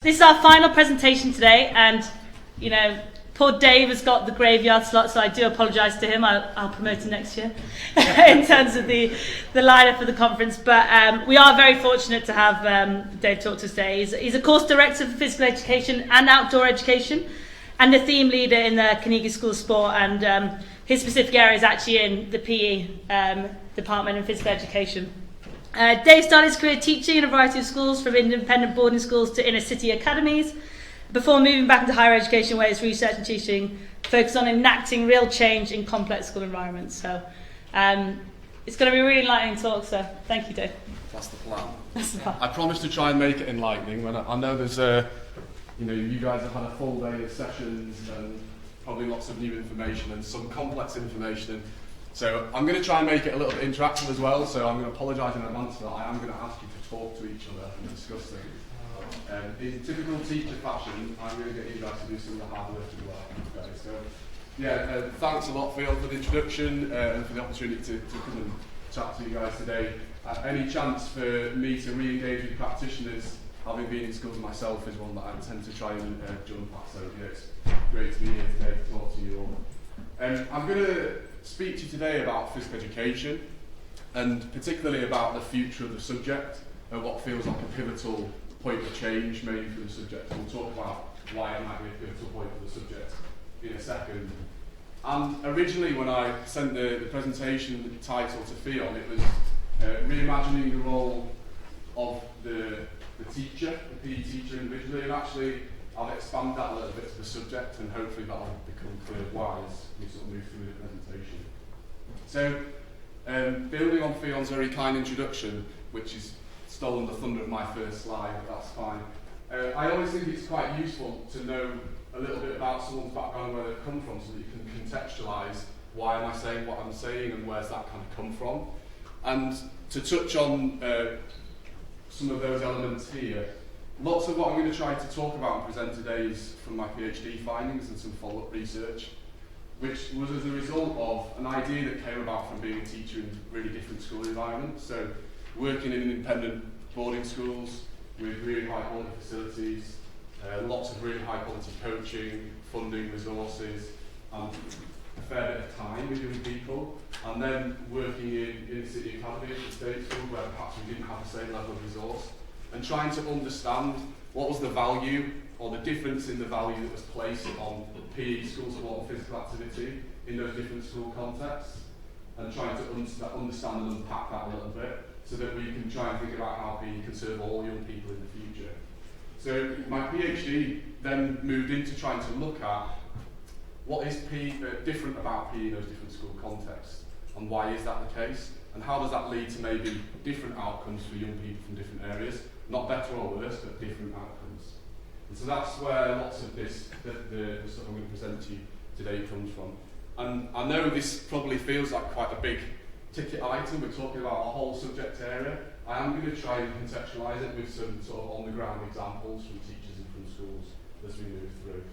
This is our final presentation today, and poor Dave has got the graveyard slot, so I do apologise to him. I'll promote him next year in terms of the lineup for the conference. But we are very fortunate to have Dave talk to us today. He's a course director for physical education and outdoor education, and a theme leader in the Cooke School of Sport. And his specific area is actually in the PE department in physical education. Dave started his career teaching in a variety of schools, from independent boarding schools to inner city academies, before moving back into higher education, where his research and teaching focused on enacting real change in complex school environments. So it's going to be a really enlightening talk, so thank you, Dave. That's the plan. That's the plan. I promise to try and make it enlightening. When I know there's you guys have had a full day of sessions and probably lots of new information and some complex information. So I'm going to try and make it a little bit interactive as well, so I'm going to apologise in advance for that. I am going to ask you to talk to each other and discuss things. In typical teacher fashion, I'm going to get you guys to do some of the hard work as well. Okay, so thanks a lot, Phil, for the introduction and for the opportunity to come and chat to you guys today. Any chance for me to re-engage with practitioners, having been in schools myself, is one that I tend to try and jump at, so it's great to be here today to talk to you all. I'm going to speak to you today about physical education, and particularly about the future of the subject and what feels like a pivotal point of change maybe for the subject. We'll talk about why it might be a pivotal point for the subject in a second. And originally, when I sent the presentation title to Fion, it was reimagining the role of the teacher, the PE teacher individually, and actually I'll expand that a little bit to the subject, and hopefully that'll become clear why as we sort of move through the presentation. So, building on Fion's very kind introduction, which is stolen the thunder of my first slide, but that's fine. I always think it's quite useful to know a little bit about someone's background, where they've come from, so that you can contextualise why am I saying what I'm saying and where's that kind of come from. And to touch on some of those elements here, lots of what I'm going to try to talk about and present today is from my PhD findings and some follow-up research, which was as a result of an idea that came about from being a teacher in really different school environments. So working in independent boarding schools with really high quality facilities, lots of really high quality coaching, funding, resources, and a fair bit of time with young people, and then working in inner city academies and state schools where perhaps we didn't have the same level of resource, and trying to understand what was the value or the difference in the value that was placed on PE, schools of art, and physical activity in those different school contexts, and trying to understand and unpack that a little bit so that we can try and think about how PE can serve all young people in the future. So my PhD then moved into trying to look at what is PE different about PE in those different school contexts, and why is that the case, and how does that lead to maybe different outcomes for young people from different areas, not better or worse, but different outcomes. And so that's where lots of this, the stuff I'm going to present to you today comes from. And I know this probably feels like quite a big ticket item. We're talking about a whole subject area. I am going to try and contextualise it with some sort of on-the-ground examples from teachers and from schools as we move through.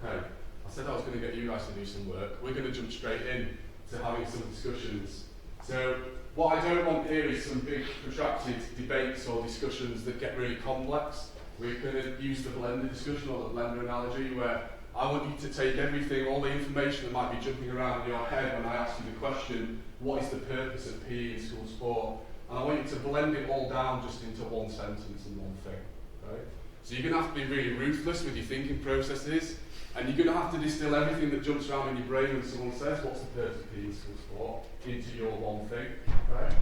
Okay, I said I was going to get you guys to do some work. We're going to jump straight in to having some discussions. So what I don't want here is some big protracted debates or discussions that get really complex. We're going to use the blender discussion or the blender analogy, where I want you to take everything, all the information that might be jumping around in your head when I ask you the question, what is the purpose of PE in school sport? And I want you to blend it all down just into one sentence and one thing. Right? So you're going to have to be really ruthless with your thinking processes, and you're going to have to distill everything that jumps around in your brain when someone says, what's the purpose of PE in school sport, into your one thing. Right?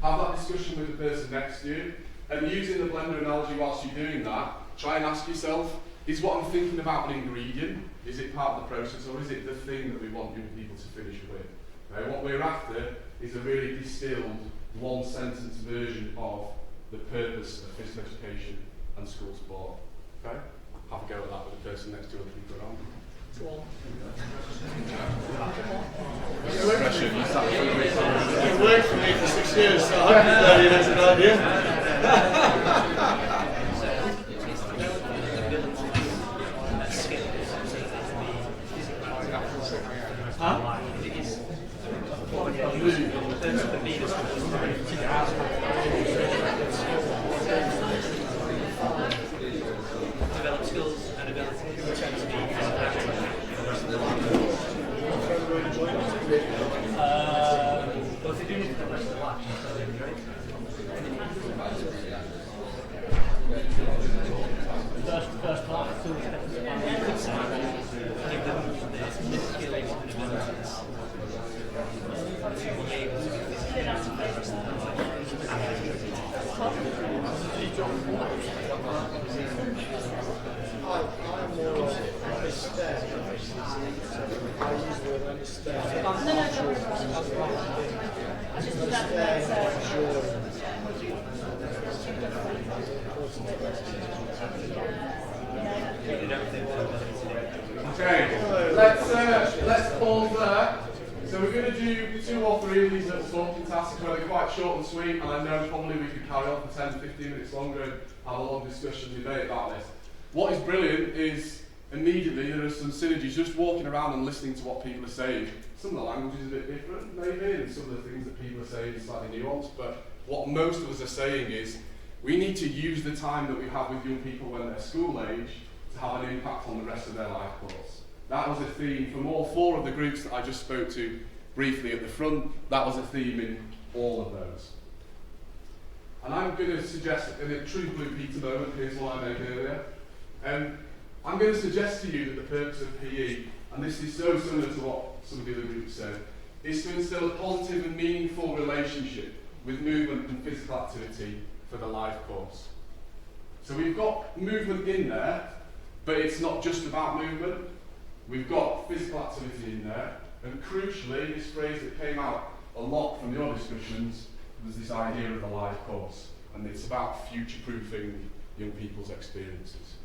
Have that discussion with the person next to you, and using the blender analogy whilst you're doing that, try and ask yourself, is what I'm thinking about an ingredient? Is it part of the process, or is it the thing that we want young people to finish with? Right? What we're after is a really distilled, one-sentence version of the purpose of physical education and school sport. Okay? Have a go at that with the person next to you. It worked for me for 6 years, so I hope 30 years an idea. I'm more understand. I use the word understand. Okay, let's pause there. So we're going to do 2 or 3 of these little talking tasks where they're quite short and sweet, and I know probably we could carry on for 10 to 15 minutes longer and have a long discussion debate about this. What is brilliant is immediately there are some synergies just walking around and listening to what people are saying. Some of the language is a bit different maybe, and some of the things that people are saying is slightly nuanced, but what most of us are saying is we need to use the time that we have with young people when they're school age to have an impact on the rest of their life course. That was a theme from all 4 of the groups that I just spoke to briefly at the front. That was a theme in all of those. And I'm going to suggest, in a true Blue Peter moment, here's what I made earlier. I'm going to suggest to you that the purpose of PE, and this is so similar to what some of the other groups said, is to instill a positive and meaningful relationship with movement and physical activity for the life course. So we've got movement in there, but it's not just about movement. We've got physical activity in there, and crucially, this phrase that came out a lot from your discussions was this idea of the life course, and it's about future-proofing young people's experiences.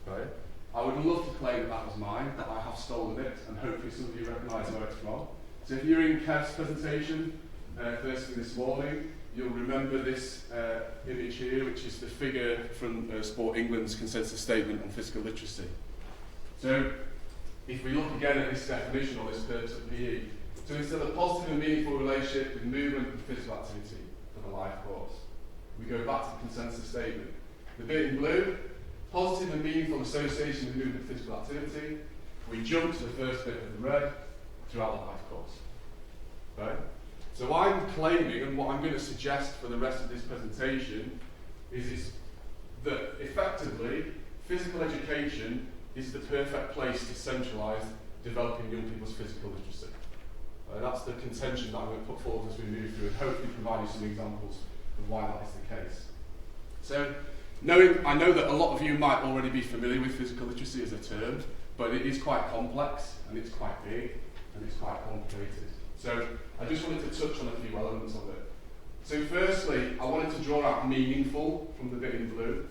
Okay? I would love to claim that was mine, but I have stolen it, and hopefully some of you recognise where it's from. So if you're in Kev's presentation, first thing this morning, you'll remember this image here, which is the figure from Sport England's consensus statement on physical literacy. So if we look again at this definition or this purpose of PE, to instill a positive and meaningful relationship with movement and physical activity for the life course. We go back to the consensus statement. The bit in blue, positive and meaningful association with movement and physical activity. We jump to the first bit of the red throughout the life course. Okay? So I'm claiming, and what I'm going to suggest for the rest of this presentation, is that effectively physical education is the perfect place to centralise developing young people's physical literacy. That's the contention that I'm going to put forward as we move through, and hopefully provide you some examples of why that is the case. So, I know that a lot of you might already be familiar with physical literacy as a term, but it is quite complex, and it's quite big, and it's quite complicated. So, I just wanted to touch on a few elements of it. So firstly, I wanted to draw out meaningful from the bit in blue.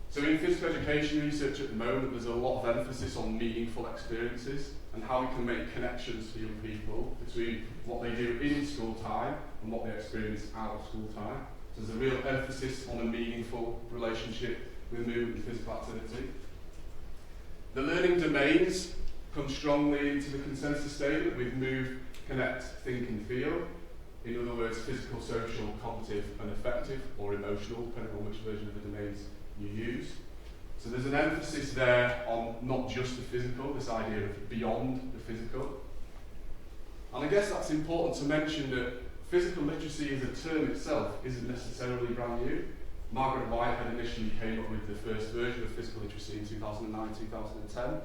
So in physical education research at the moment, there's a lot of emphasis on meaningful experiences and how we can make connections for young people between what they do in school time and what they experience out of school time. So there's a real emphasis on a meaningful relationship with movement and physical activity. The learning domains come strongly into the consensus statement with move, connect, think and feel. In other words, physical, social, cognitive and affective, or emotional, depending on which version of the domains you use. So there's an emphasis there on not just the physical, this idea of beyond the physical. And I guess that's important to mention that physical literacy as a term itself isn't necessarily brand new. Margaret Whitehead initially came up with the first version of physical literacy in 2009-2010.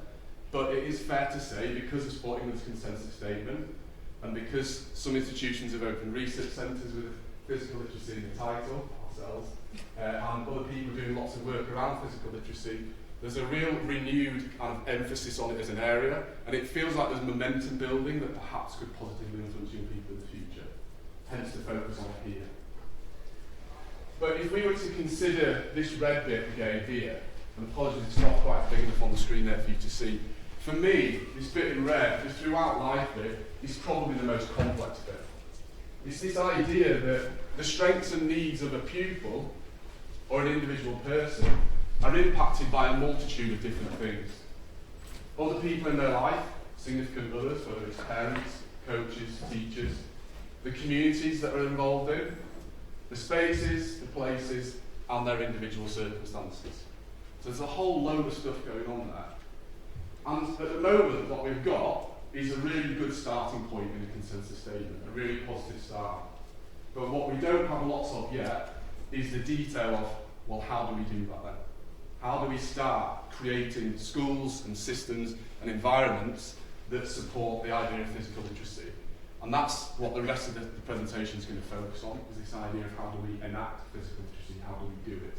But it is fair to say, because of Sport England's consensus statement, and because some institutions have opened research centres with physical literacy in the title, ourselves, and other people doing lots of work around physical literacy, there's a real renewed kind of emphasis on it as an area, and it feels like there's momentum building that perhaps could positively influence young people in the future, hence the focus on it here. But if we were to consider this red bit again here, and apologies it's not quite big enough on the screen there for you to see, for me, this bit in red, the throughout life bit, is probably the most complex bit. It's this idea that the strengths and needs of a pupil or an individual person are impacted by a multitude of different things. Other people in their life, significant others, whether it's parents, coaches, teachers, the communities that are involved in, the spaces, the places, and their individual circumstances. So there's a whole load of stuff going on there. And at the moment, what we've got is a really good starting point in the consensus statement, a really positive start. But what we don't have lots of yet is the detail of, well, how do we do that then? How do we start creating schools and systems and environments that support the idea of physical literacy? And that's what the rest of the presentation is going to focus on, is this idea of how do we enact physical literacy, how do we do it?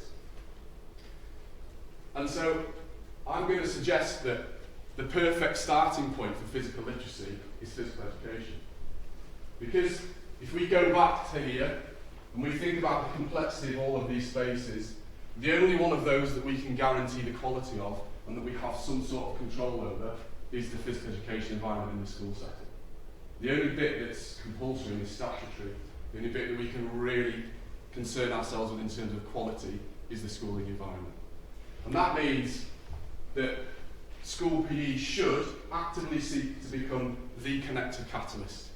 And so I'm going to suggest that the perfect starting point for physical literacy is physical education. Because if we go back to here and we think about the complexity of all of these spaces, the only one of those that we can guarantee the quality of and that we have some sort of control over is the physical education environment in the school setting. The only bit that's compulsory and is statutory, the only bit that we can really concern ourselves with in terms of quality is the schooling environment. And that means that school PE should actively seek to become the connected catalyst.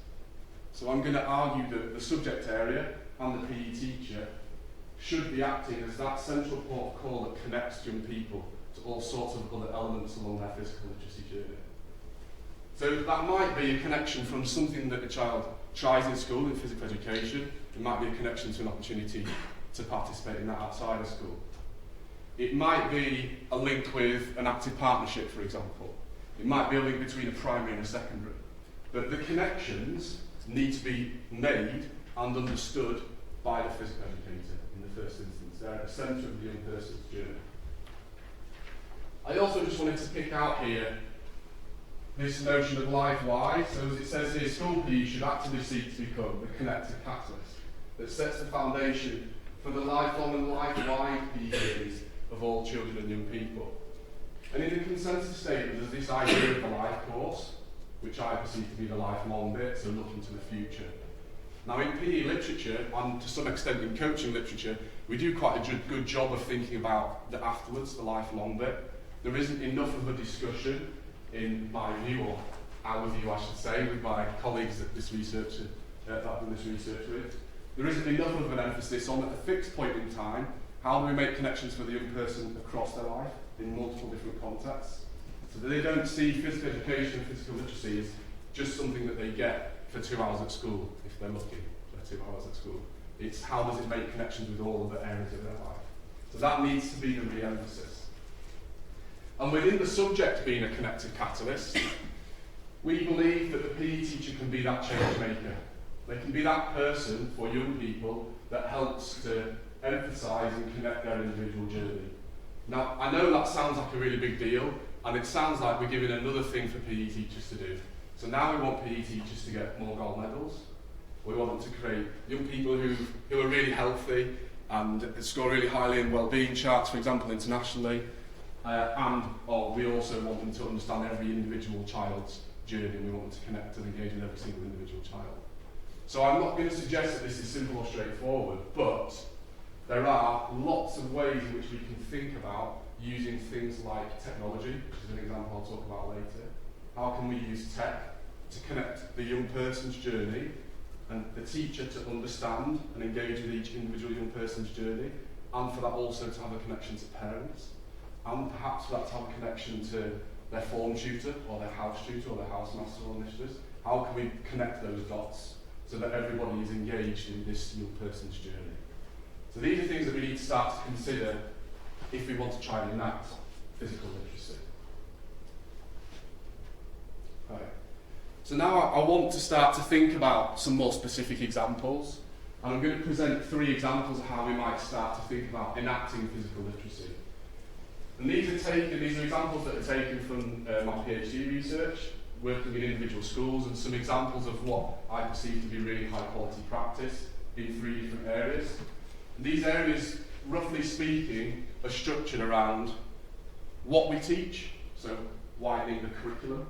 So I'm going to argue that the subject area and the PE teacher should be acting as that central port of call that connects young people to all sorts of other elements along their physical literacy journey. So that might be a connection from something that the child tries in school in physical education. It might be a connection to an opportunity to participate in that outside of school. It might be a link with an active partnership, for example. It might be a link between a primary and a secondary. But the connections need to be made and understood by the physical educator in the first instance. They're at the centre of the young person's journey. I also just wanted to pick out here this notion of life-wide. So as it says here, school PE should actively seek to become the connected catalyst that sets the foundation for the lifelong and life-wide PE journeys of all children and young people. And in the consensus statement, there's this idea of the life course, which I perceive to be the lifelong bit, so looking to the future. Now in PE literature, and to some extent in coaching literature, we do quite a good job of thinking about the afterwards, the lifelong bit. There isn't enough of a discussion, in my view, or our view I should say, with my colleagues that this research that I've done this research with. There isn't enough of an emphasis on at a fixed point in time, how do we make connections for the young person across their life in multiple different contexts, so that they don't see physical education and physical literacy as just something that they get for 2 hours at school, if they're lucky for 2 hours at school. It's how does it make connections with all other areas of their life. So that needs to be the re-emphasis. And within the subject being a connected catalyst, we believe that the PE teacher can be that change maker. They can be that person for young people that helps to emphasise and connect their individual journey. Now, I know that sounds like a really big deal, and it sounds like we're giving another thing for PE teachers to do. So now we want PE teachers to get more gold medals. We want them to create young people who are really healthy and score really highly in wellbeing charts, for example, internationally. Or we also want them to understand every individual child's journey, and we want them to connect and engage with every single individual child. So I'm not going to suggest that this is simple or straightforward, but there are lots of ways in which we can think about using things like technology, which is an example I'll talk about later. How can we use tech to connect the young person's journey and the teacher to understand and engage with each individual young person's journey, and for that also to have a connection to parents, and perhaps for that to have a connection to their form tutor or their house tutor or their housemaster or mistress. How can we connect those dots so that everybody is engaged in this young person's journey? So these are things that we need to start to consider if we want to try and enact physical literacy. Right. So now I want to start to think about some more specific examples, and I'm going to present 3 examples of how we might start to think about enacting physical literacy. And these are examples that are taken from my PhD research, working in individual schools, and some examples of what I perceive to be really high quality practice in 3 different areas. And these areas, roughly speaking, are structured around what we teach, so widening the curriculum.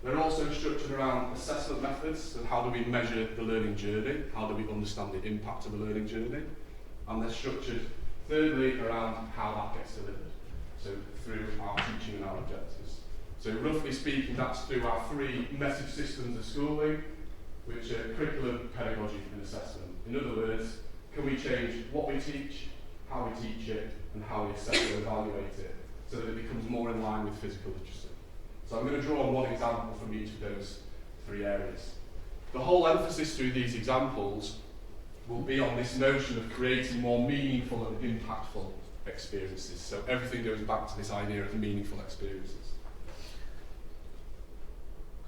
They're also structured around assessment methods, so how do we measure the learning journey, how do we understand the impact of the learning journey, and they're structured thirdly around how that gets delivered, so through our teaching and our objectives. So roughly speaking, that's through our 3 message systems of schooling, which are curriculum, pedagogy and assessment. In other words, can we change what we teach, how we teach it, and how we assess and evaluate it, so that it becomes more in line with physical literacy. So I'm going to draw on one example from each of those 3 areas. The whole emphasis through these examples will be on this notion of creating more meaningful and impactful experiences. So everything goes back to this idea of meaningful experiences.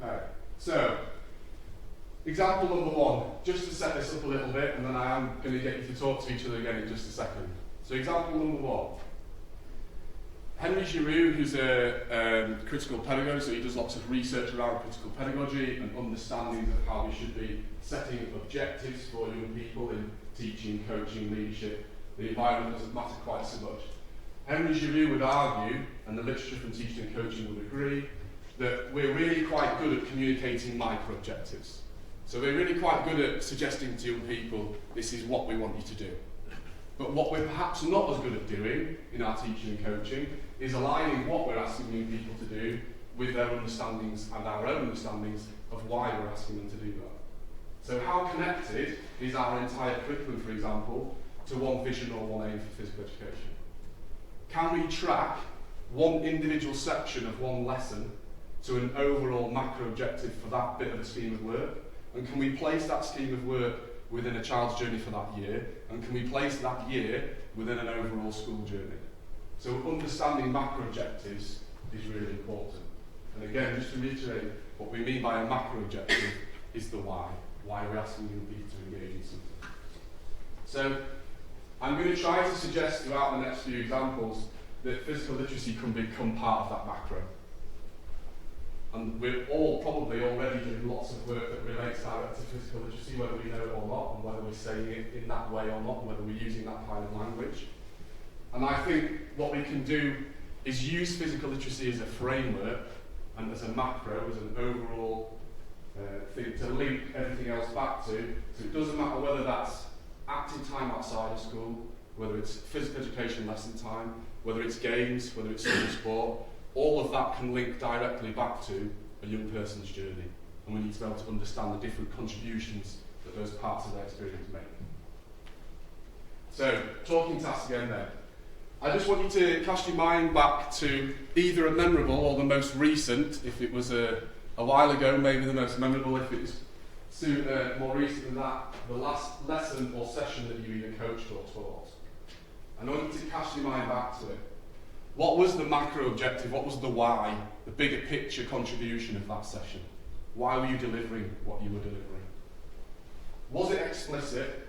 Okay, so example number 1, just to set this up a little bit, and then I am going to get you to talk to each other again in just a second. So example number 1. Henry Giroux, who's a critical pedagogue, so he does lots of research around critical pedagogy and understandings of how we should be setting objectives for young people in teaching, coaching, leadership. The environment doesn't matter quite so much. Henry Giroux would argue, and the literature from teaching and coaching would agree, that we're really quite good at communicating micro-objectives. So we're really quite good at suggesting to young people, this is what we want you to do. But what we're perhaps not as good at doing in our teaching and coaching is aligning what we're asking young people to do with their understandings and our own understandings of why we're asking them to do that. So how connected is our entire curriculum, for example, to one vision or one aim for physical education? Can we track one individual section of one lesson to an overall macro objective for that bit of a scheme of work? And can we place that scheme of work within a child's journey for that year? And can we place that year within an overall school journey? So understanding macro objectives is really important. And again, just to reiterate, what we mean by a macro objective is the why. Why we're asking young people to engage in something. So I'm going to try to suggest throughout the next few examples that physical literacy can become part of that macro. And we're all probably already doing lots of work that relates directly to physical literacy, whether we know it or not, and whether we're saying it in that way or not, and whether we're using that kind of language. And I think what we can do is use physical literacy as a framework and as a macro, as an overall thing to link everything else back to. So it doesn't matter whether that's active time outside of school, whether it's physical education lesson time, whether it's games, whether it's school sport, all of that can link directly back to a young person's journey. And we need to be able to understand the different contributions that those parts of their experience make. So, talking task again then. I just want you to cast your mind back to either a memorable or the most recent, if it was a while ago, maybe the most memorable if it was more recent than that, the last lesson or session that you either coached or taught. And I want you to cast your mind back to it. What was the macro objective? What was the why? The bigger picture contribution of that session? Why were you delivering what you were delivering? Was it explicit?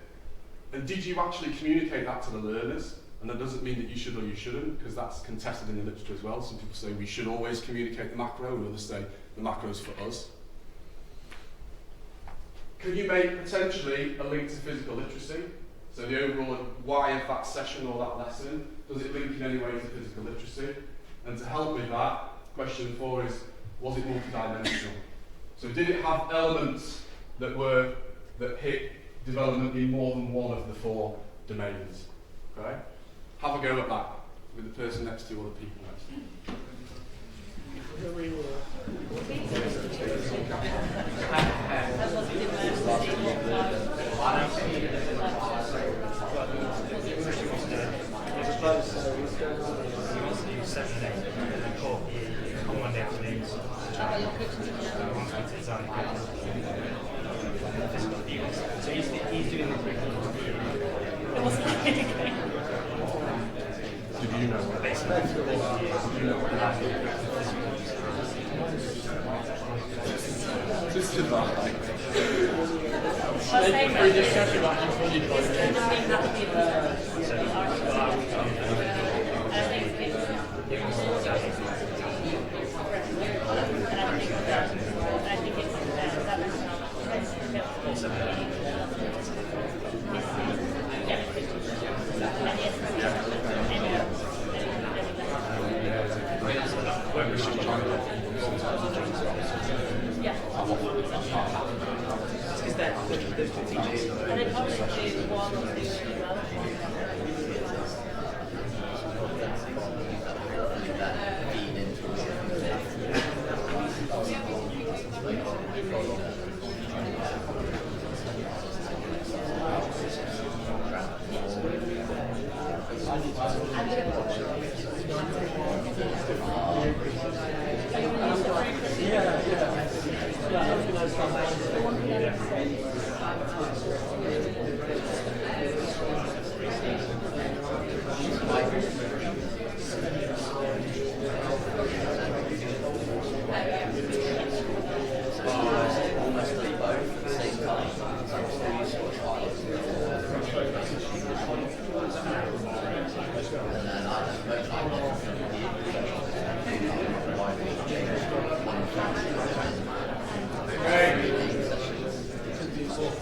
And did you actually communicate that to the learners? And that doesn't mean that you should or you shouldn't, because that's contested in the literature as well. Some people say we should always communicate the macro, and others say the macro's for us. Can you make potentially a link to physical literacy? So the overall why of that session or that lesson, does it link in any way to physical literacy? And to help with that, question 4 is, was it multidimensional? So did it have elements that hit development in more than one of the 4 domains? Okay? Have a go at that with the person next to you or the people next to you. He's doing the Did you know what Just to that.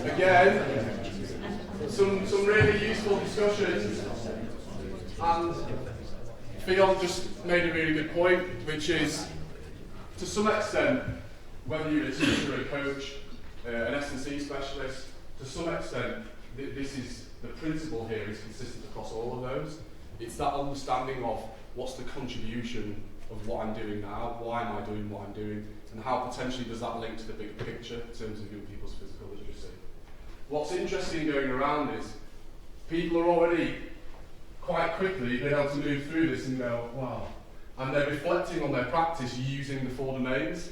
Again, some really useful discussions, and Fionn just made a really good point, which is, to some extent, whether you're a teacher, a coach, an S&C specialist, to some extent, this is the principle here is consistent across all of those. It's that understanding of what's the contribution of what I'm doing now, why am I doing what I'm doing, and how potentially does that link to the big picture in terms of young people's physical literacy. What's interesting going around is people are already quite quickly being able to move through this and go, wow. And they're reflecting on their practice using the 4 domains.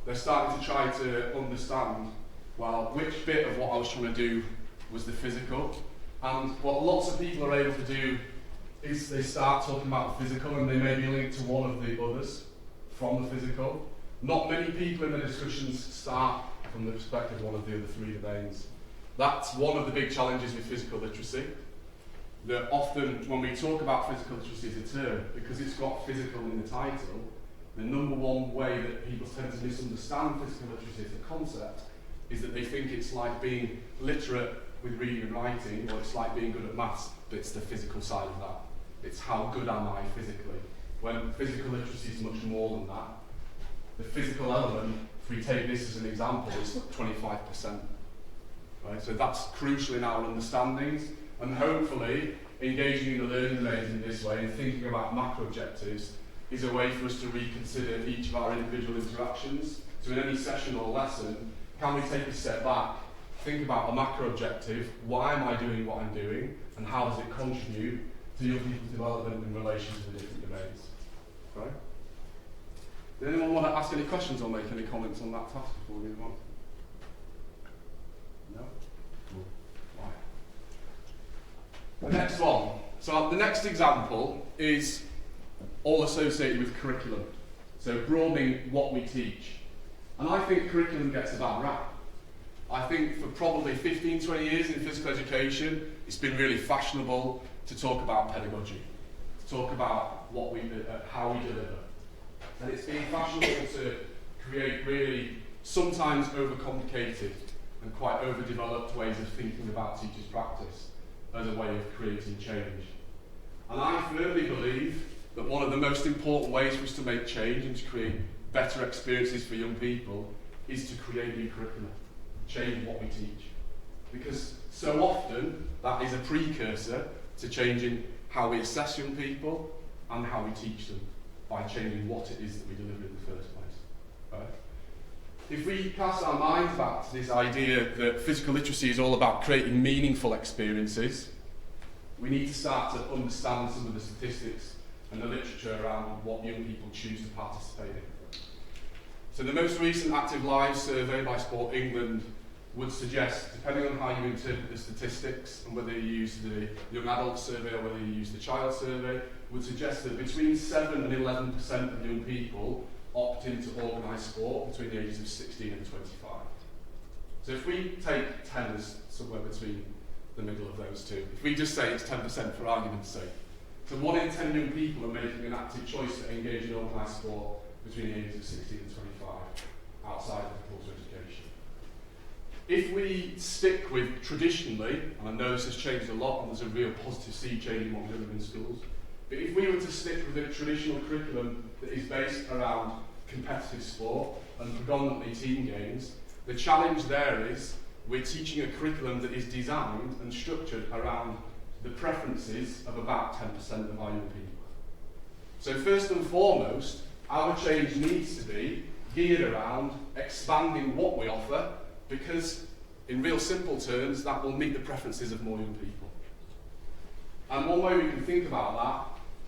They're starting to try to understand, well, which bit of what I was trying to do was the physical. And what lots of people are able to do is they start talking about the physical and they may be linked to one of the others from the physical. Not many people in the discussions start from the perspective of one of the other 3 domains. That's one of the big challenges with physical literacy. That often when we talk about physical literacy as a term, because it's got physical in the title, the number one way that people tend to misunderstand physical literacy as a concept is that they think it's like being literate with reading and writing, or it's like being good at maths, but it's the physical side of that. It's how good am I physically. When physical literacy is much more than that. The physical element, if we take this as an example, is 25%. Right? So that's crucial in our understandings, and hopefully engaging in the learning domains in this way and thinking about macro objectives is a way for us to reconsider each of our individual interactions. So in any session or lesson, can we take a step back, think about a macro objective, why am I doing what I'm doing, and how does it contribute to young people's development in relation to the different domains? Right? Does anyone want to ask any questions or make any comments on that task before we move on? No? Cool. Right. The next one. So the next example is all associated with curriculum. So broadening what we teach. And I think curriculum gets a bad rap. I think for probably 15, 20 years in physical education, it's been really fashionable to talk about pedagogy, to talk about what we how we deliver. And it's been fashionable to create really sometimes overcomplicated and quite overdeveloped ways of thinking about teachers' practice as a way of creating change. And I firmly believe that one of the most important ways for us to make change and to create better experiences for young people is to create new curriculum, change what we teach. Because so often that is a precursor to changing how we assess young people and how we teach them, by changing what it is that we deliver in the first place. Right? If we cast our minds back to this idea that physical literacy is all about creating meaningful experiences, we need to start to understand some of the statistics and the literature around what young people choose to participate in. So the most recent Active Lives survey by Sport England would suggest, depending on how you interpret the statistics and whether you use the young adult survey or whether you use the child survey, would suggest that between 7 and 11% of young people opt into organised sport between the ages of 16 and 25. So if we take 10 as somewhere between the middle of those two, if we just say it's 10% for argument's sake, so 1 in 10 young people are making an active choice to engage in organised sport between the ages of 16 and 25 outside of compulsory education. If we stick with traditionally, and I know this has changed a lot and there's a real positive sea change in what we do in schools, but if we were to stick with a traditional curriculum that is based around competitive sport and predominantly team games, the challenge there is we're teaching a curriculum that is designed and structured around the preferences of about 10% of our young people. So first and foremost, our change needs to be geared around expanding what we offer, because in real simple terms that will meet the preferences of more young people. And one way we can think about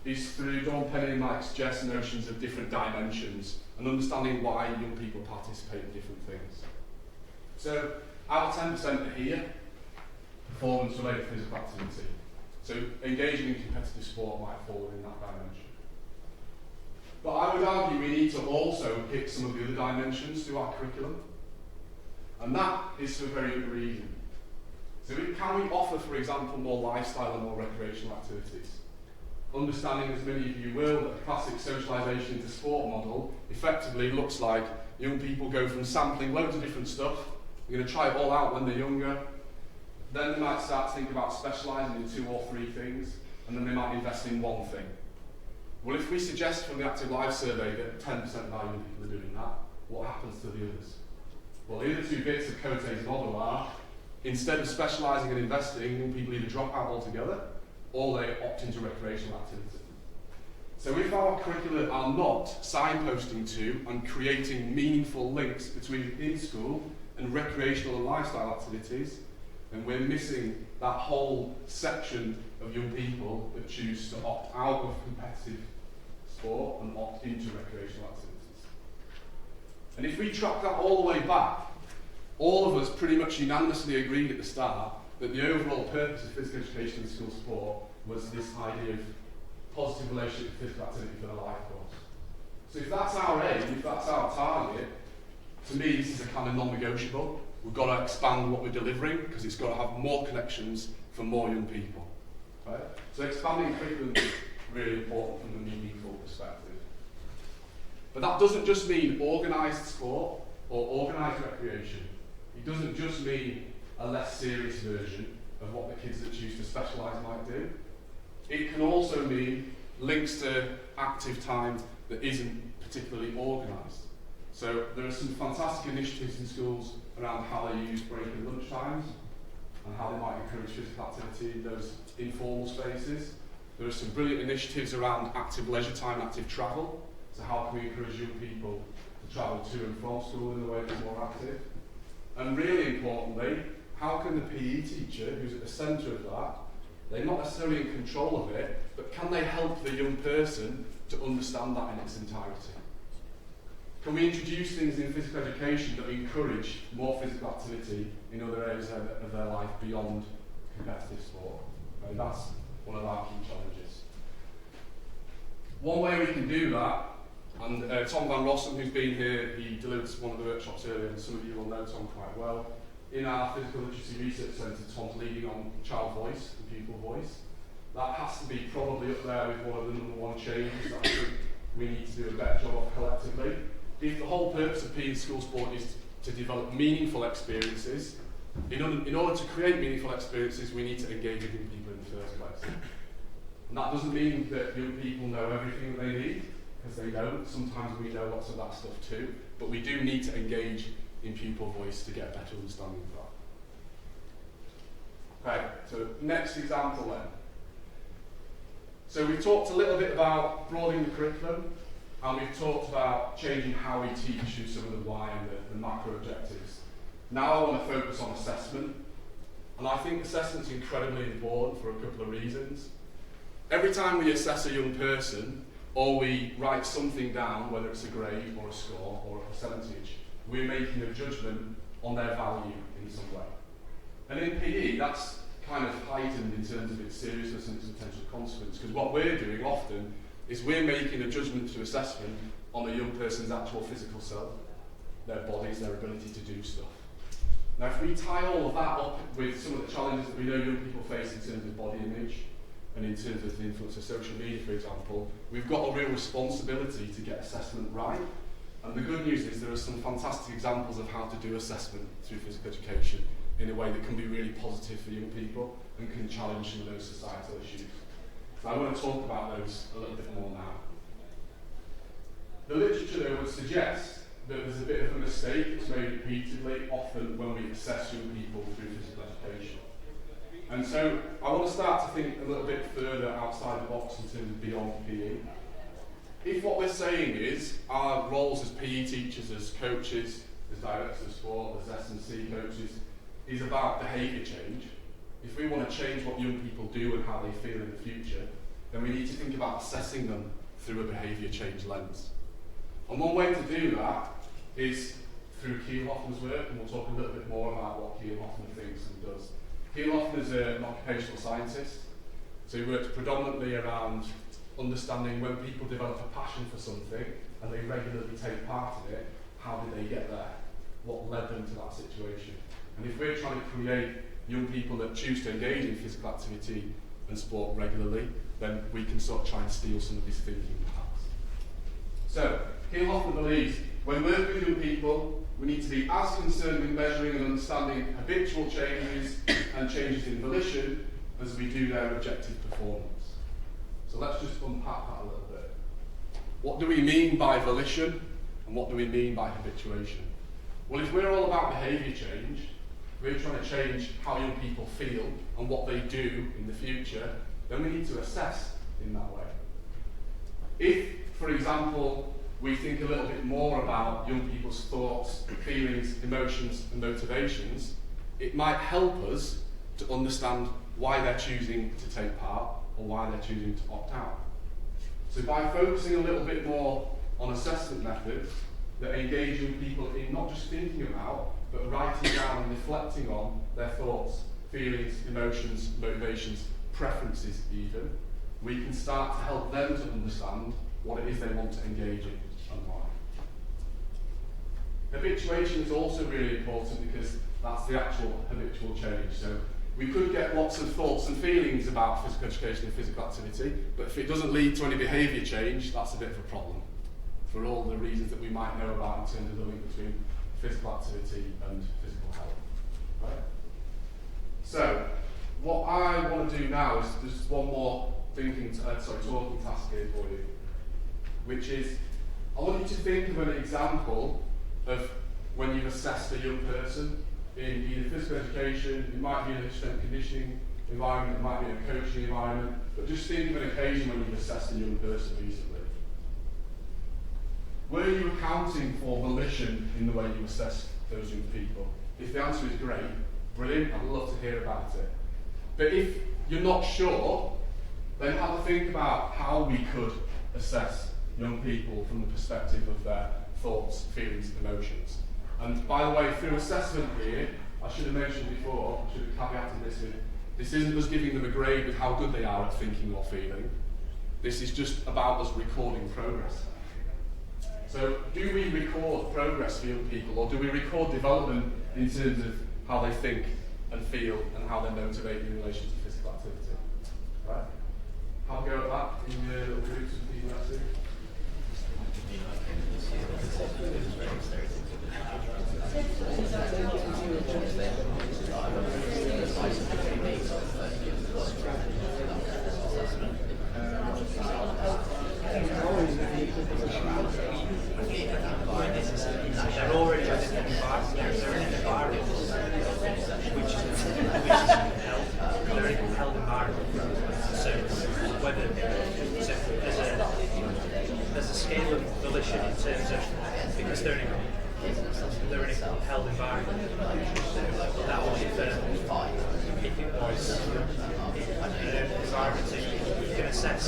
that is through Dawn Penny and Mike Jess' notions of different dimensions and understanding why young people participate in different things. So our 10% are here, performance related physical activity. So engaging in competitive sport might fall within that dimension. But I would argue we need to also pick some of the other dimensions to our curriculum. And that is for a very good reason. So can we offer, for example, more lifestyle and more recreational activities? Understanding, as many of you will, that the classic socialisation into sport model effectively looks like young people go from sampling loads of different stuff, they're going to try it all out when they're younger, then they might start to think about specialising in 2 or 3 things, and then they might invest in one thing. Well, if we suggest from the Active Life Survey that 10% of our young people are doing that, what happens to the others? Well, the other 2 bits of Cooke's model are, instead of specialising and investing, young people either drop out altogether, or they opt into recreational activity. So if our curricula are not signposting to and creating meaningful links between in-school and recreational and lifestyle activities, then we're missing that whole section of young people that choose to opt out of competitive sport and opt into recreational activities. And if we track that all the way back, all of us pretty much unanimously agreed at the start that the overall purpose of physical education and school sport was this idea of positive relationship with physical activity for the life course. So if that's our aim, if that's our target, to me this is a kind of non-negotiable. We've got to expand what we're delivering because it's got to have more connections for more young people. Right? So expanding curriculum is really important from a meaningful perspective. But that doesn't just mean organised sport or organised recreation. It doesn't just mean a less serious version of what the kids that choose to specialise might do. It can also mean links to active time that isn't particularly organised. So there are some fantastic initiatives in schools around how they use break and lunch times and how they might encourage physical activity in those informal spaces. There are some brilliant initiatives around active leisure time, active travel. So how can we encourage young people to travel to and from school in a way that's more active? And really importantly, how can the PE teacher, who's at the centre of that, they're not necessarily in control of it, but can they help the young person to understand that in its entirety? Can we introduce things in physical education that encourage more physical activity in other areas of their life beyond competitive sport? And that's one of our key challenges. One way we can do that, and Tom Van Rossum, who's been here, he delivered one of the workshops earlier, and some of you will know Tom quite well. In our Physical Literacy Research Centre, Tom's leading on child voice and pupil voice. That has to be probably up there with one of the #1 changes that I think we need to do a better job of collectively. If the whole purpose of PE and school sport is to develop meaningful experiences, in order to create meaningful experiences, we need to engage with young people in the first place. And that doesn't mean that young people know everything that they need, because they don't. Sometimes we know lots of that stuff too, but we do need to engage in pupil voice to get a better understanding of that. Okay, so next example then. So we've talked a little bit about broadening the curriculum, and we've talked about changing how we teach through some of the why and the macro objectives. Now I want to focus on assessment, and I think assessment's incredibly important for a couple of reasons. Every time we assess a young person, or we write something down, whether it's a grade or a score or a percentage, we're making a judgment on their value in some way. And in PE, that's kind of heightened in terms of its seriousness and its potential consequence, because what we're doing often is we're making a judgment through assessment on a young person's actual physical self, their bodies, their ability to do stuff. Now, if we tie all of that up with some of the challenges that we know young people face in terms of body image and in terms of the influence of social media, for example, we've got a real responsibility to get assessment right. And the good news is there are some fantastic examples of how to do assessment through physical education in a way that can be really positive for young people and can challenge some of those societal issues. So I want to talk about those a little bit more now. The literature though would suggest that there's a bit of a mistake that's made repeatedly, often when we assess young people through physical education. And so I want to start to think a little bit further outside the box in terms of beyond PE. If what we're saying is our roles as PE teachers, as coaches, as directors of sport, as S&C coaches, is about behaviour change, if we want to change what young people do and how they feel in the future, then we need to think about assessing them through a behaviour change lens. And one way to do that is through Kiel-Hoffman's work, and we'll talk a little bit more about what Kiel-Hoffman thinks and does. Kiel-Hoffman is an occupational scientist, so he works predominantly around understanding when people develop a passion for something and they regularly take part in it, how did they get there? What led them to that situation? And if we're trying to create young people that choose to engage in physical activity and sport regularly, then we can sort of try and steal some of this thinking perhaps. So, Kiel-Hoffman believes When working with young people, we need to be as concerned with measuring and understanding habitual changes and changes in volition as we do their objective performance. So let's just unpack that a little bit. What do we mean by volition and what do we mean by habituation? Well, if we're all about behaviour change, we're trying to change how young people feel and what they do in the future, then we need to assess in that way. If, for example, we think a little bit more about young people's thoughts, feelings, emotions and motivations, it might help us to understand why they're choosing to take part or why they're choosing to opt out. So by focusing a little bit more on assessment methods that engage young people in not just thinking about, but writing down and reflecting on their thoughts, feelings, emotions, motivations, preferences even, we can start to help them to understand what it is they want to engage in and why. Habituation is also really important because that's the actual habitual change. So we could get lots of thoughts and feelings about physical education and physical activity, but if it doesn't lead to any behaviour change, that's a bit of a problem for all the reasons that we might know about in terms of the link between physical activity and physical health. Right? So, what I want to do now is just one more talking task here for you, which is I want you to think of an example of when you've assessed a young person in either physical education, it might be in a strength conditioning environment, it might be in a coaching environment, but just think of an occasion when you've assessed a young person recently. Were you accounting for volition in the way you assessed those young people? If the answer is great, brilliant, I'd love to hear about it. But if you're not sure, then have a think about how we could assess young people from the perspective of their thoughts, feelings, emotions. And by the way, through assessment here, I should have mentioned before, I should have caveated this with, this isn't us giving them a grade with how good they are at thinking or feeling. This is just about us recording progress. So do we record progress for young people, or do we record development in terms of how they think and feel and how they're motivated in relation to physical activity? Right? Have a go at that in your little groups of people next to. They're already in an environment which is held. They're in a held environment. So whether there's a scale of volition in terms of because they're in a held environment. That will differ if it was an environment that you can assess.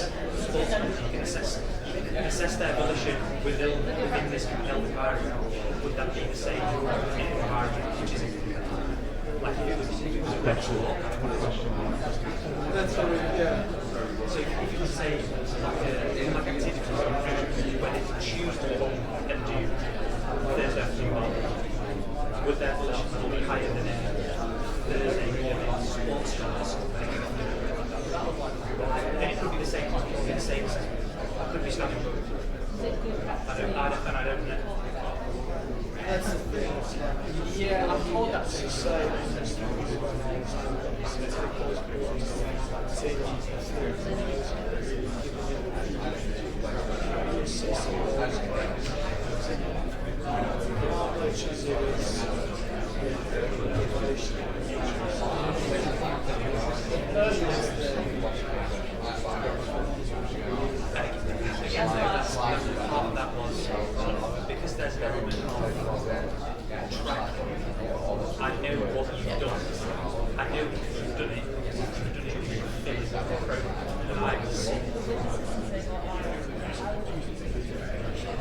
You can assess their volition within this compelled environment. Would that be the same environment which is like if it was a red sport? So if you would say like activities when they choose to go and do Thursday afternoon, would their volition level be higher than in Thursday morning sports class? And it could be the same. It could be the same. It could be standing book. I don't know. That's the thing. Yeah, I'm told that to say. Part of that was because there's an element of track. I know what you've done. I know if you've done it. You've done it with a physical program, and I will see.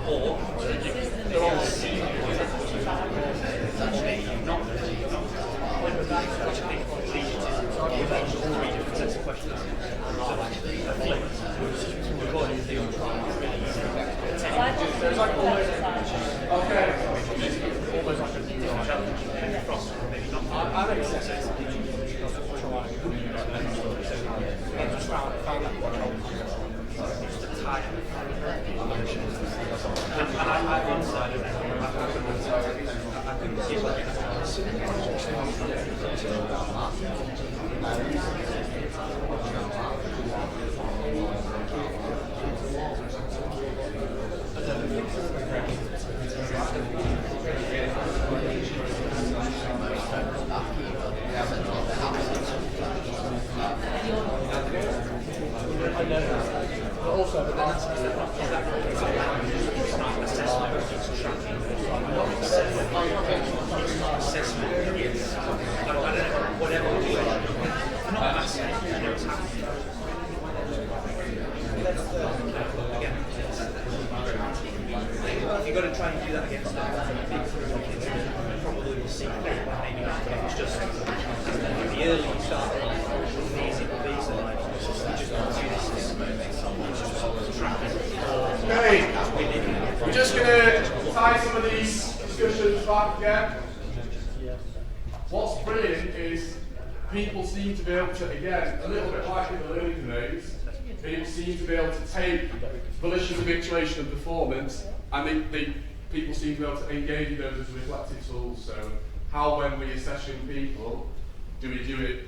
Or they're all seeing you. Actually, you've not done it. You've not done it. Which I think leads to three different sets of questions. Recording the really easy. There's like almost Almost like a different challenge across, maybe not. I make sense. Found that quite helpful. higher. And I honestly, I don't know. I couldn't see what you've got to try and do that against them. Probably will see maybe not, but it's just the early you start, the easy it will be. So like, you just don't see this Okay, we're just going to tie some of these discussions back again. What's brilliant is people seem to be able to, again, a little bit like in the learning domains, people seem to be able to take volition, habituation and performance, and people seem to be able to engage in those as reflective tools. So how, when we assess young people, do we do it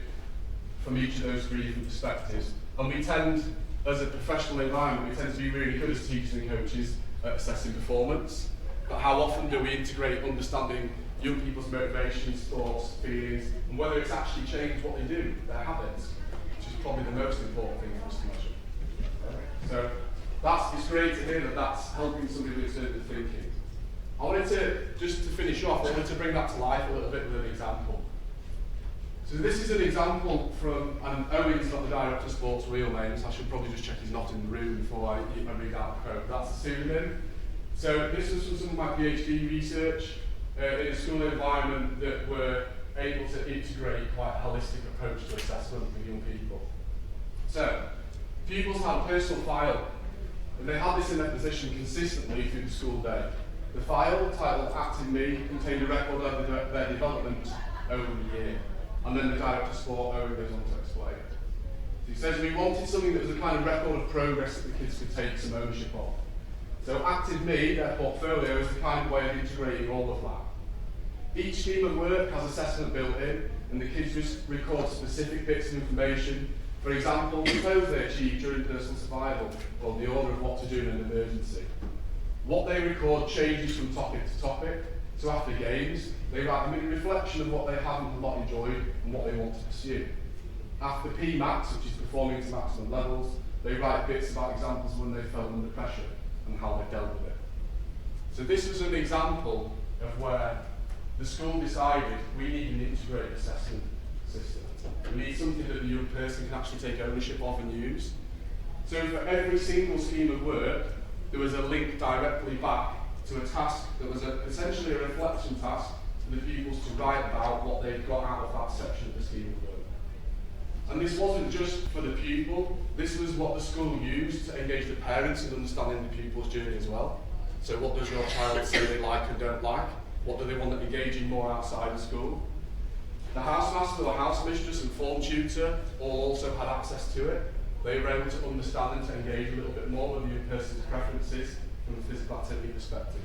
from each of those three different perspectives? And we tend, as a professional environment, we tend to be really good as teachers and coaches at assessing performance. But how often do we integrate understanding young people's motivations, thoughts, feelings, and whether it's actually changed what they do, their habits, which is probably the most important thing for us to measure. So it's great to hear that that's helping somebody with certain thinking. I wanted to, just to finish off, I wanted to bring that to life a little bit with an example. So this is an example from, and Owen's not the director of sports real names, I should probably just check he's not in the room before I read out the quote. That's a pseudonym. So this was from some of my PhD research in a school environment that were able to integrate quite a holistic approach to assessment with young people. So, pupils had a personal file, and they had this in their possession consistently through the school day. The file, titled Act in Me, contained a record of their development over the year. And then the director of sport, Owen, goes on to explain. So he says we wanted something that was a kind of record of progress that the kids could take some ownership of. So Act in Me, their portfolio, is the kind of way of integrating all of that. Each scheme of work has assessment built in, and the kids just record specific bits of information. For example, the clothes they achieved during personal survival, or the order of what to do in an emergency. What they record changes from topic to topic, so after games, they write a reflection of what they have and not enjoyed and what they want to pursue. After PMAX, which is performing to maximum levels, they write bits about examples when they felt under pressure and how they dealt with it. So this was an example of where the school decided we need an integrated assessment system. We need something that the young person can actually take ownership of and use. So for every single scheme of work, there was a link directly back to a task that was essentially a reflection task for the pupils to write about what they'd got out of that section of the scheme of work. And this wasn't just for the pupil, this was what the school used to engage the parents in understanding the pupil's journey as well. So what does your child say they like and don't like? What do they want to engage in more outside of school? The housemaster or house mistress and form tutor all also had access to it. They were able to understand and to engage a little bit more with the young person's preferences from a physical activity perspective.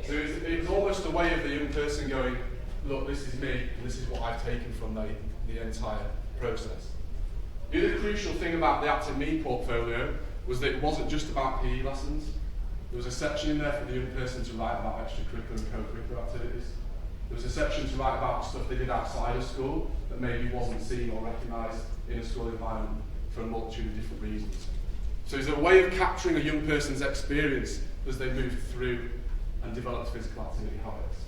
So it was almost a way of the young person going, look, this is me, and this is what I've taken from the entire process. The other crucial thing about the Act in Me portfolio was that it wasn't just about PE lessons. There was a section in there for the young person to write about extracurricular and co-curricular activities. There was a section to write about stuff they did outside of school that maybe wasn't seen or recognised in a school environment for a multitude of different reasons. So it's a way of capturing a young person's experience as they move through and develop physical activity habits.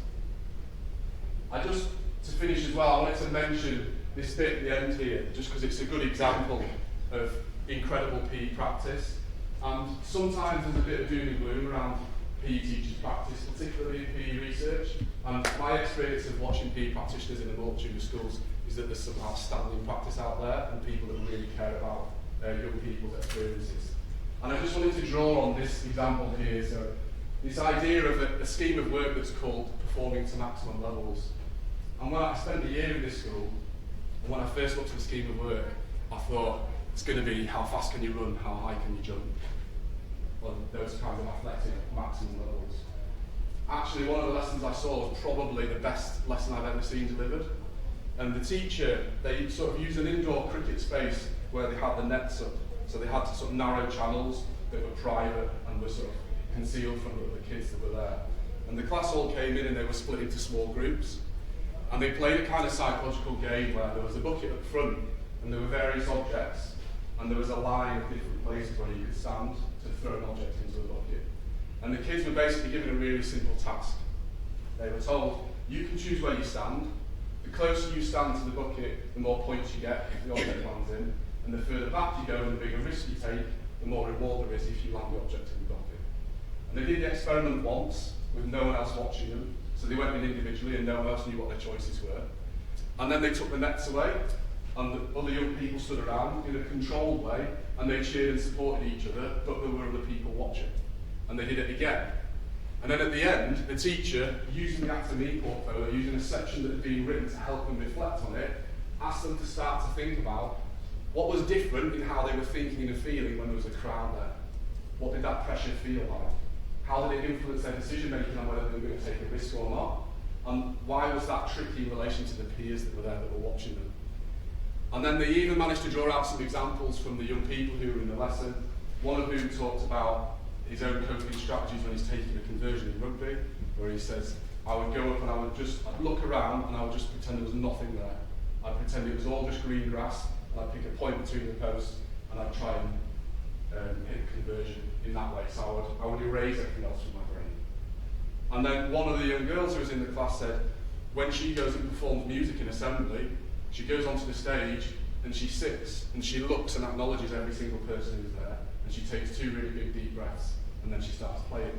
To finish as well, I wanted to mention this bit at the end here, just because it's a good example of incredible PE practice. And sometimes there's a bit of doom and gloom around PE teachers' practice, particularly in PE research. And my experience of watching PE practitioners in a multitude of schools is that there's some outstanding practice out there and people that really care about young people's experiences. And I just wanted to draw on this example here. So this idea of a scheme of work that's called performing to maximum levels. And when I spent a year in this school, and when I first looked at the scheme of work, I thought, it's going to be how fast can you run, how high can you jump. those kind of athletic maximum levels. Actually, one of the lessons I saw was probably the best lesson I've ever seen delivered. And the teacher, they sort of used an indoor cricket space where they had the nets up. So they had to sort of narrow channels that were private and were sort of concealed from the kids that were there. And the class all came in and they were split into small groups. And they played a kind of psychological game where there was a bucket up front and there were various objects and there was a line of different places where you could stand to throw an object into the bucket. And the kids were basically given a really simple task. They were told, you can choose where you stand. The closer you stand to the bucket, the more points you get if the object lands in. And the further back you go and the bigger risk you take, the more reward there is if you land the object in the bucket. And they did the experiment once with no one else watching them. So they went in individually and no one else knew what their choices were. And then they took the nets away and the other young people stood around in a controlled way and they cheered and supported each other, but there were other people watching. And they did it again. And then at the end, the teacher, using the After Me portfolio, using a section that had been written to help them reflect on it, asked them to start to think about what was different in how they were thinking and feeling when there was a crowd there. What did that pressure feel like? How did it influence their decision making on whether they were going to take a risk or not? And why was that tricky in relation to the peers that were there that were watching them? And then they even managed to draw out some examples from the young people who were in the lesson, one of whom talked about his own coping strategies when he's taking a conversion in rugby, where he says, I would go up and I'd look around and I would just pretend there was nothing there. I'd pretend it was all just green grass, and I'd pick a point between the posts and I'd try and hit conversion in that way. So I would erase everything else from my brain. And then one of the young girls who was in the class said, when she goes and performs music in assembly, she goes onto the stage and she sits and she looks and acknowledges every single person who's there. And she takes 2 really big deep breaths and then she starts playing.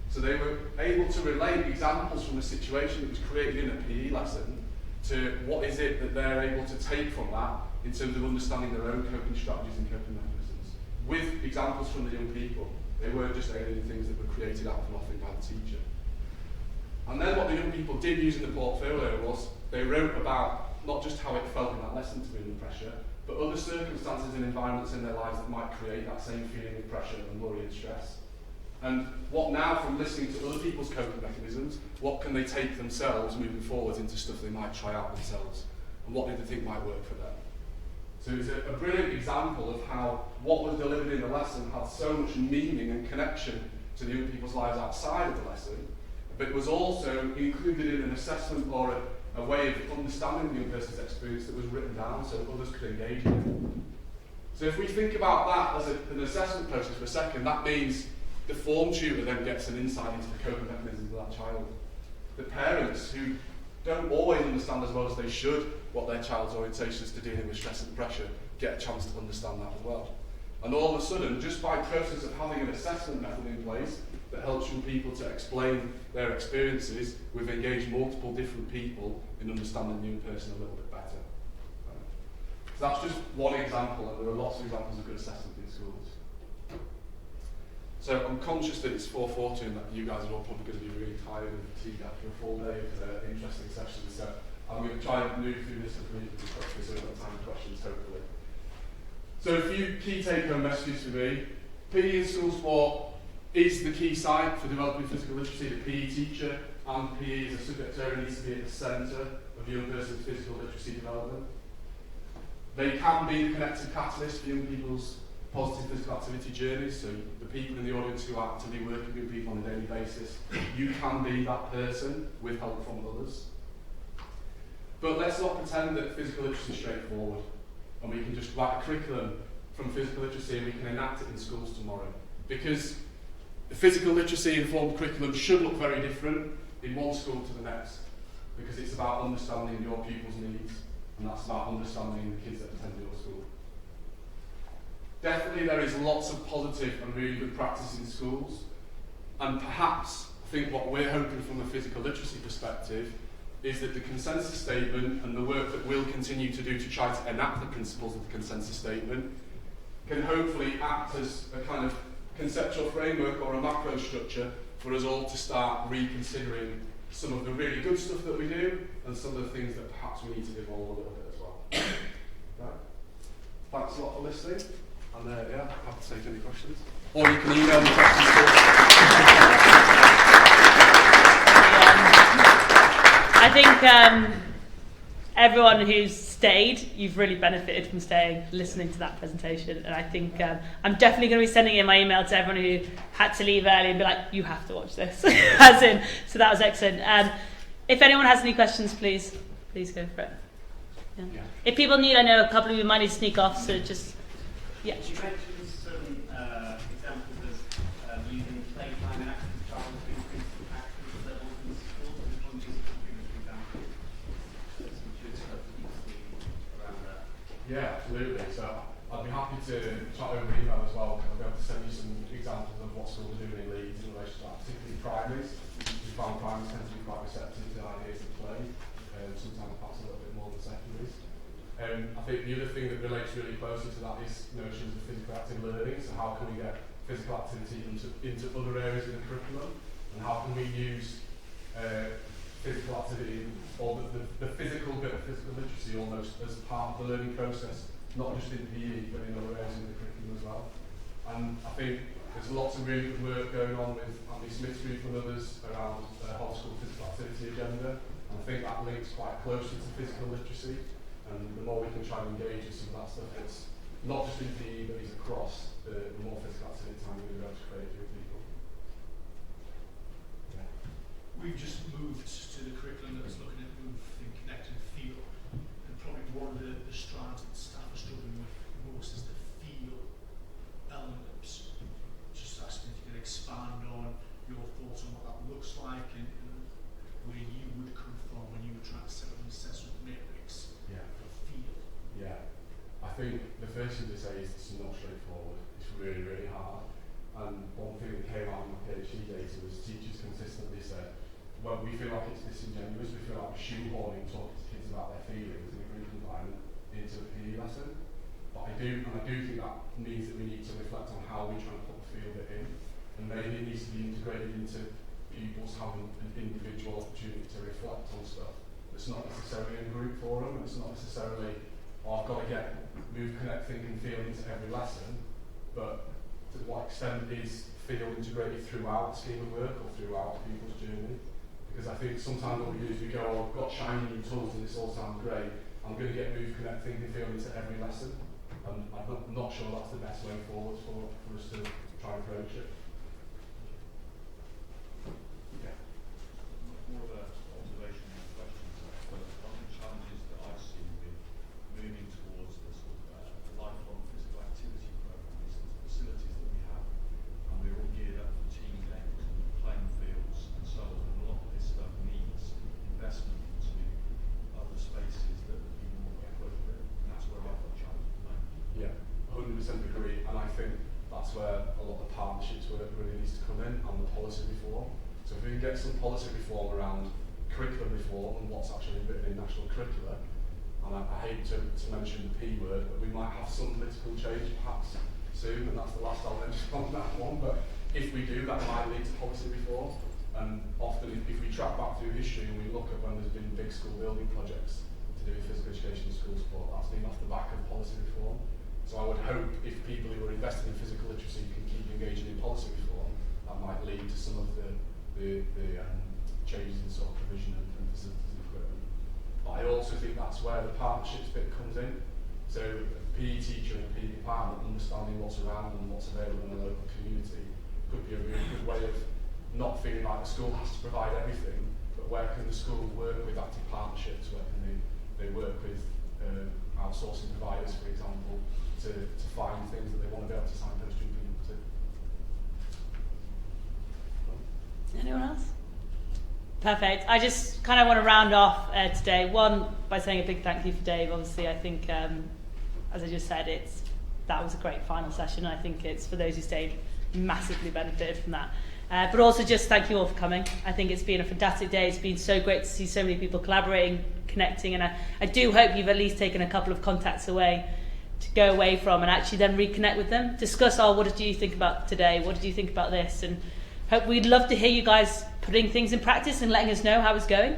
So they were able to relate examples from a situation that was created in a PE lesson to what is it that they're able to take from that in terms of understanding their own coping strategies and coping mechanisms. With examples from the young people, they weren't just alien things that were created out of nothing by the teacher. And then what the young people did use in the portfolio was they wrote about not just how it felt in that lesson to be under pressure, but other circumstances and environments in their lives that might create that same feeling of pressure and worry and stress. And what now, from listening to other people's coping mechanisms, what can they take themselves moving forwards into stuff they might try out themselves? And what do they think might work for them? So it's a brilliant example of how what was delivered in the lesson had so much meaning and connection to the young people's lives outside of the lesson, but it was also included in an assessment or a way of understanding the young person's experience that was written down so others could engage in it. So if we think about that as an assessment process for a second, that means the form tutor then gets an insight into the coping mechanisms of that child. The parents who don't always understand as well as they should what their child's orientation is to dealing with stress and pressure get a chance to understand that as well. And all of a sudden, just by process of having an assessment method in place that helps young people to explain their experiences, we've engaged multiple different people in understanding the young person a little bit better. So that's just one example, and there are lots of examples of good assessment in schools. So I'm conscious that it's 4:40 and that you guys are all probably going to be really tired and fatigued after a full day of interesting sessions, so I'm going to try and move through this as reasonably quickly so we've got time for questions, hopefully. So a few key take-home messages for me. PE in school sport is the key site for developing physical literacy. The PE teacher and PE as a subject area needs to be at the centre of young person's physical literacy development. They can be the connective catalyst for young people's positive physical activity journeys, so the people in the audience who are actively working with people on a daily basis, you can be that person with help from others. But let's not pretend that physical literacy is straightforward and we can just write a curriculum from physical literacy and we can enact it in schools tomorrow. Because the physical literacy informed curriculum should look very different in one school to the next, because it's about understanding your pupils' needs, and that's about understanding the kids that attend your school. Definitely there is lots of positive and really good practice in schools, and perhaps I think what we're hoping from a physical literacy perspective is that the consensus statement and the work that we'll continue to do to try to enact the principles of the consensus statement can hopefully act as a kind of conceptual framework or a macro structure for us all to start reconsidering some of the really good stuff that we do and some of the things that perhaps we need to evolve a little bit as well. Right. Thanks a lot for listening, and happy to take any questions. or you can email me questions too. I think everyone who's stayed, you've really benefited from staying, listening to that presentation. And I think I'm definitely going to be sending in my email to everyone who had to leave early and be like, you have to watch this. As in, so that was excellent. If anyone has any questions, please go for it. Yeah. Yeah. If people need, I know a couple of you might need to sneak off, so just, yeah. You mentioned some examples of using playtime and active trials to increase activity levels in schools. I just wondered if you could give us an example. Some good stuff that you see around that. Yeah, absolutely. So I'd be happy to chat over email as well. I'll be able to send you some examples of what schools are doing in Leeds in relation to that, particularly primaries. We find primaries tend to be quite receptive to ideas of play, sometimes perhaps a little bit more than secondaries. I think the other thing that relates really closely to that is notions of physical active learning. So how can we get physical activity into other areas of the curriculum, and how can we use physical activity or the physical bit of physical literacy almost as part of the learning process, not just in PE but in other areas of the curriculum as well. And I think there's lots of really good work going on with Andy Smith's group and others around the whole school physical activity agenda, and I think that links quite closely to physical literacy. And the more we can try and engage with some of that stuff, it's not just in PE but it's across the more physical activity time we're going to be able to create with people. Yeah. We've just moved to the curriculum that was looking at move, think, connect and feel. And probably one of the strands that staff are struggling with most is the feel elements. Just asking if you could expand on your thoughts on what that looks like and where you would come from when you were trying to set up an assessment matrix. Yeah. Feel. Yeah. I think the first thing to say is it's not straightforward. It's really, really hard. And one thing that came out of my PhD data was teachers consistently said, well, we feel like it's disingenuous, we feel like we're shoehorning talking to kids about their feelings in a group environment into a PE lesson. But I do think that means that we need to reflect on how we try and put the feel bit in. And maybe it needs to be integrated into pupils having an individual opportunity to reflect on stuff. It's not necessarily a group forum, and it's not necessarily, I've got to get move, connect, think and feel into every lesson, but to what extent is feel integrated throughout the scheme of work or throughout people's journey? Because I think sometimes what we do is we go, oh, I've got shiny new tools and this all sounds great, I'm going to get move, connect, think and feel into every lesson. And I'm not sure that's the best way forward for us to try and approach it. Yeah. More of an observation than a question. But one of the challenges that I've seen with moving towards the sort of lifelong physical activity program is the facilities that we have, and we're all geared up for team games and playing fields and so on. And a lot of this stuff needs investment into other spaces that would be more appropriate, and that's where I've got challenges at the moment. Yeah, 100% agree, and I think that's where a lot of partnerships work really needs to come in, and the policy reform. So if we can get some policy reform around curriculum reform and what's actually written in national curricula, and I hate to mention the P word, but we might have some political change perhaps soon, and that's the last I'll mention on that one, but if we do, that might lead to policy reform. And often if we track back through history and we look at when there's been big school building projects to do with physical education and school sport, that's been off the back of policy reform. So I would hope if people who are invested in physical literacy can keep engaging in policy reform, that might lead to some of the changes in sort of provision and facilities and equipment. But I also think that's where the partnerships bit comes in. So a PE teacher and a PE department understanding what's around and what's available in the local community could be a really good way of not feeling like the school has to provide everything, but where can the school work with active partnerships, where can they work with outsourcing providers, for example, to find things that they want to be able to signpost young people to. Anyone else? Perfect. I just kind of want to round off today, one, by saying a big thank you for Dave. Obviously, I think, as I just said, that was a great final session. I think it's, for those who stayed, massively benefited from that. But also just thank you all for coming. I think it's been a fantastic day. It's been so great to see so many people collaborating, connecting, and I do hope you've at least taken a couple of contacts away to go away from and actually then reconnect with them. Discuss, what did you think about today? What did you think about this? And we'd love to hear you guys putting things in practice and letting us know how it's going.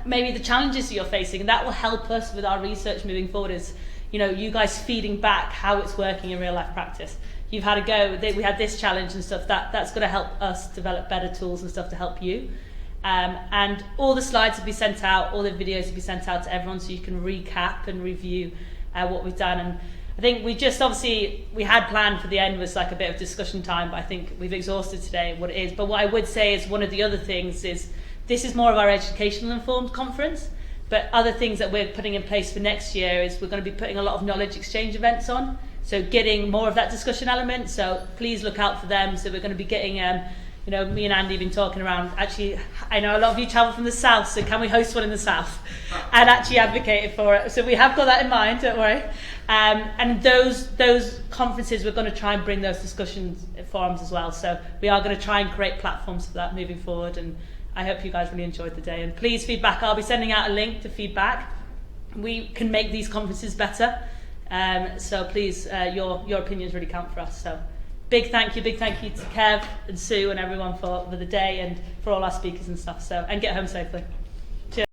Maybe the challenges you're facing, and that will help us with our research moving forward, is you guys feeding back how it's working in real life practice. you've had a go, we had this challenge and stuff, that's going to help us develop better tools and stuff to help you. And all the slides will be sent out, all the videos will be sent out to everyone so you can recap and review what we've done. And I think we just obviously, we had planned for the end was like a bit of discussion time, but I think we've exhausted today what it is. But what I would say is one of the other things is this is more of our educational informed conference, but other things that we're putting in place for next year is we're going to be putting a lot of knowledge exchange events on, so getting more of that discussion element, so please look out for them. So we're going to be getting you know, me and Andy have been talking around, actually, I know a lot of you travel from the south, so can we host one in the south? And actually advocated for it. So we have got that in mind, don't worry. And those conferences, we're going to try and bring those discussions forums as well. So we are going to try and create platforms for that moving forward. And I hope you guys really enjoyed the day. And please feedback. I'll be sending out a link to feedback. We can make these conferences better. So please, your opinions really count for us. So big thank you to Kev and Sue and everyone for the day and for all our speakers and stuff. So, and get home safely.